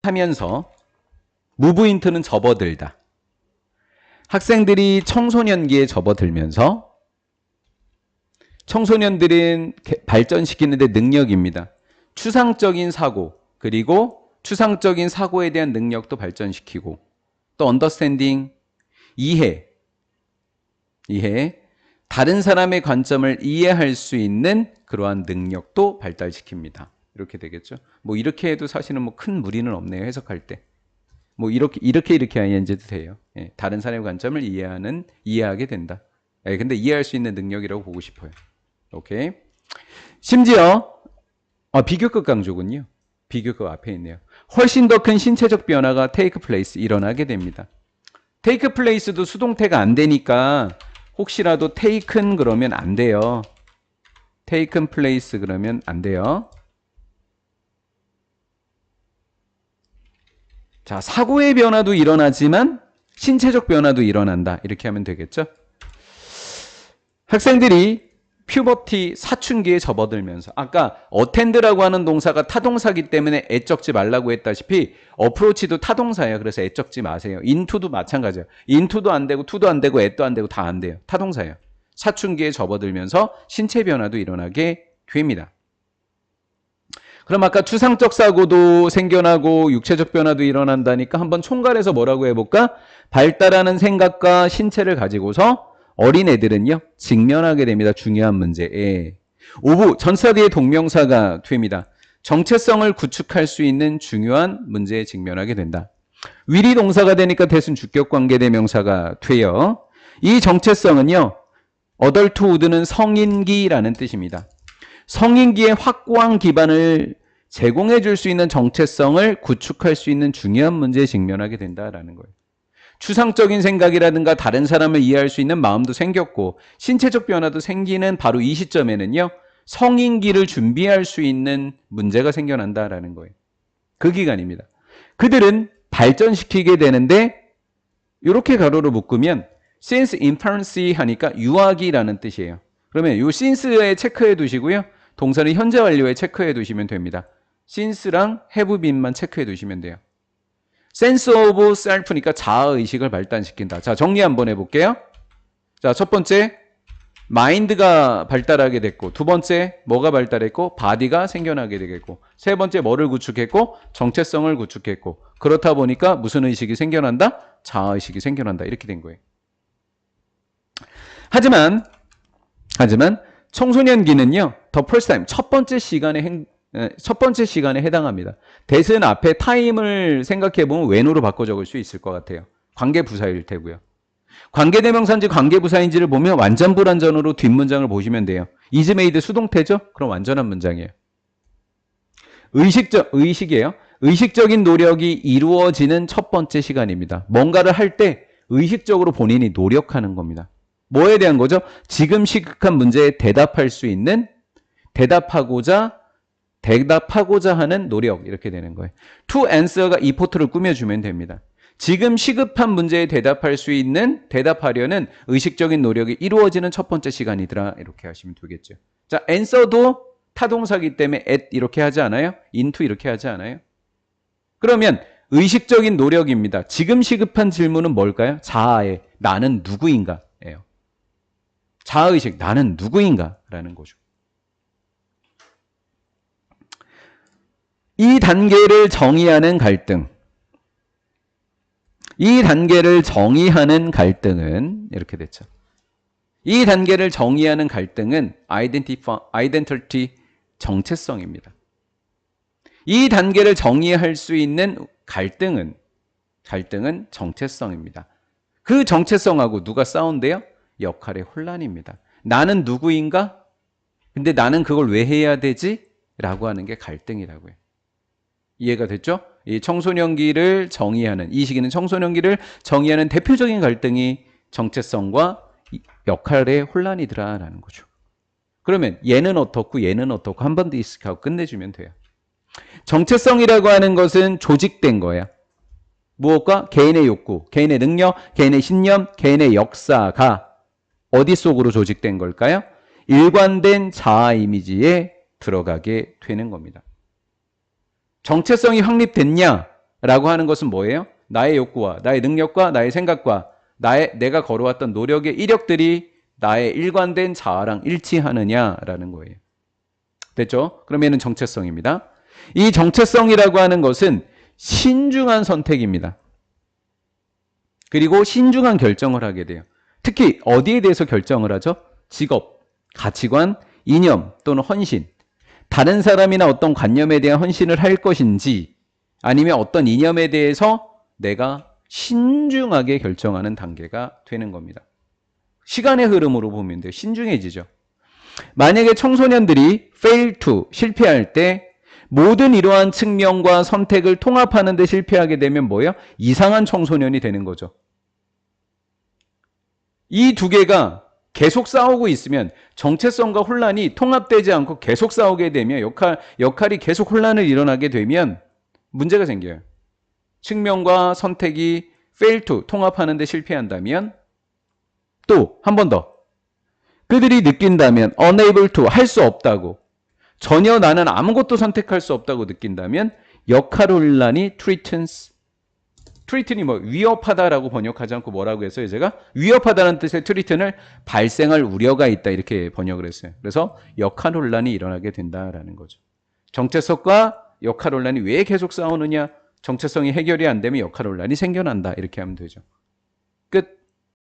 하면서 무브인트는 접어들다. 학생들이 청소년기에 접어들면서 청소년들은 발전시키는데 능력입니다. 추상적인 사고, 그리고 추상적인 사고에 대한 능력도 발전시키고 또 언더스탠딩, 이해, 다른 사람의 관점을 이해할 수 있는 그러한 능력도 발달시킵니다. 이렇게 되겠죠. 뭐 이렇게 해도 사실은 뭐 큰 무리는 없네요. 해석할 때. 뭐 이렇게 ING도 돼요. 예, 다른 사람의 관점을 이해하게 된다. 예, 근데 이해할 수 있는 능력이라고 보고 싶어요. 오케이. 심지어 비교급 강조군요. 비교급 앞에 있네요. 훨씬 더 큰 신체적 변화가 take place 일어나게 됩니다. take place도 수동태가 안 되니까 혹시라도 taken 그러면 안 돼요. taken place 그러면 안 돼요. 자, 사고의 변화도 일어나지만 신체적 변화도 일어난다. 이렇게 하면 되겠죠? 학생들이 퓨버티 사춘기에 접어들면서 아까 어텐드라고 하는 동사가 타동사기 때문에 애쩍지 말라고 했다시피 어프로치도 타동사예요. 그래서 애쩍지 마세요. 인투도 마찬가지예요. 인투도 안 되고 투도 안 되고 앳도 안 되고 다 안 돼요. 타동사예요. 사춘기에 접어들면서 신체 변화도 일어나게 됩니다. 그럼 아까 추상적 사고도 생겨나고 육체적 변화도 일어난다니까 한번 총괄해서 뭐라고 해볼까? 발달하는 생각과 신체를 가지고서 어린애들은요 직면하게 됩니다. 중요한 문제에. 5부 전사디의 동명사가 됩니다. 정체성을 구축할 수 있는 중요한 문제에 직면하게 된다. 위리 동사가 되니까 대순 주격관계대명사가 돼요. 이 정체성은요 어덜트우드는 성인기라는 뜻입니다. 성인기의 확고한 기반을 제공해 줄 수 있는 정체성을 구축할 수 있는 중요한 문제에 직면하게 된다라는 거예요. 추상적인 생각이라든가 다른 사람을 이해할 수 있는 마음도 생겼고 신체적 변화도 생기는 바로 이 시점에는요. 성인기를 준비할 수 있는 문제가 생겨난다라는 거예요. 그 기간입니다. 그들은 발전시키게 되는데 이렇게 가로로 묶으면 since infancy 하니까 유아기라는 뜻이에요. 그러면 이 since에 체크해 두시고요. 동사는 현재 완료에 체크해 두시면 됩니다. since랑 have been만 체크해 두시면 돼요. sense of self니까 자아의식을 발달시킨다. 자, 정리 한번 해볼게요. 자, 첫 번째, 마인드가 발달하게 됐고, 두 번째, 뭐가 발달했고, 바디가 생겨나게 되겠고, 세 번째, 뭐를 구축했고, 정체성을 구축했고, 그렇다 보니까 무슨 의식이 생겨난다? 자아의식이 생겨난다. 이렇게 된 거예요. 하지만 청소년기는요, the first time, 첫 번째 시간에 해당합니다. 대신 앞에 타임을 생각해보면 when으로 바꿔 적을 수 있을 것 같아요. 관계부사일 테고요. 관계대명사인지 관계부사인지를 보면 완전 불완전으로 뒷문장을 보시면 돼요. is made 수동태죠? 그럼 완전한 문장이에요. 의식이에요. 의식적인 노력이 이루어지는 첫 번째 시간입니다. 뭔가를 할 때 의식적으로 본인이 노력하는 겁니다. 뭐에 대한 거죠? 지금 시급한 문제에 대답할 수 있는 대답하고자 하는 노력 이렇게 되는 거예요. to answer가 이 포트를 꾸며주면 됩니다. 지금 시급한 문제에 대답할 수 있는 대답하려는 의식적인 노력이 이루어지는 첫 번째 시간이더라 이렇게 하시면 되겠죠. 자, answer도 타동사기 때문에 at 이렇게 하지 않아요? into 이렇게 하지 않아요? 그러면 의식적인 노력입니다. 지금 시급한 질문은 뭘까요? 자아의 나는 누구인가 예요. 자아의식 나는 누구인가 라는 거죠. 이 단계를 정의하는 갈등은 이렇게 됐죠. 이 단계를 정의하는 갈등은 아이덴티티 정체성입니다. 이 단계를 정의할 수 있는 갈등은 정체성입니다. 그 정체성하고 누가 싸운대요? 역할의 혼란입니다. 나는 누구인가? 근데 나는 그걸 왜 해야 되지? 라고 하는 게 갈등이라고요. 이해가 됐죠? 이 청소년기를 정의하는, 이 시기는 청소년기를 정의하는 대표적인 갈등이 정체성과 역할의 혼란이더라라는 거죠. 그러면 얘는 어떻고 얘는 어떻고 한 번 더 익숙하고 끝내주면 돼요. 정체성이라고 하는 것은 조직된 거야. 무엇과? 개인의 욕구, 개인의 능력, 개인의 신념, 개인의 역사가 어디 속으로 조직된 걸까요? 일관된 자아 이미지에 들어가게 되는 겁니다. 정체성이 확립됐냐? 라고 하는 것은 뭐예요? 나의 욕구와 나의 능력과 나의 생각과 내가 걸어왔던 노력의 이력들이 나의 일관된 자아랑 일치하느냐라는 거예요. 됐죠? 그럼 얘는 정체성입니다. 이 정체성이라고 하는 것은 신중한 선택입니다. 그리고 신중한 결정을 하게 돼요. 특히 어디에 대해서 결정을 하죠? 직업, 가치관, 이념 또는 헌신. 다른 사람이나 어떤 관념에 대한 헌신을 할 것인지 아니면 어떤 이념에 대해서 내가 신중하게 결정하는 단계가 되는 겁니다. 시간의 흐름으로 보면 돼요. 신중해지죠. 만약에 청소년들이 fail to, 실패할 때 모든 이러한 측면과 선택을 통합하는 데 실패하게 되면 뭐예요? 이상한 청소년이 되는 거죠. 이 두 개가 계속 싸우고 있으면 정체성과 혼란이 통합되지 않고 계속 싸우게 되면 역할이 계속 혼란을 일어나게 되면 문제가 생겨요. 측면과 선택이 fail to, 통합하는 데 실패한다면 또 한 번 더 그들이 느낀다면 unable to, 할 수 없다고 전혀 나는 아무것도 선택할 수 없다고 느낀다면 역할 혼란이 threatens. threaten이 뭐 위협하다라고 번역하지 않고 뭐라고 했어요? 제가 위협하다는 뜻의 threaten을 발생할 우려가 있다 이렇게 번역을 했어요. 그래서 역할 혼란이 일어나게 된다라는 거죠. 정체성과 역할 혼란이 왜 계속 싸우느냐? 정체성이 해결이 안 되면 역할 혼란이 생겨난다 이렇게 하면 되죠.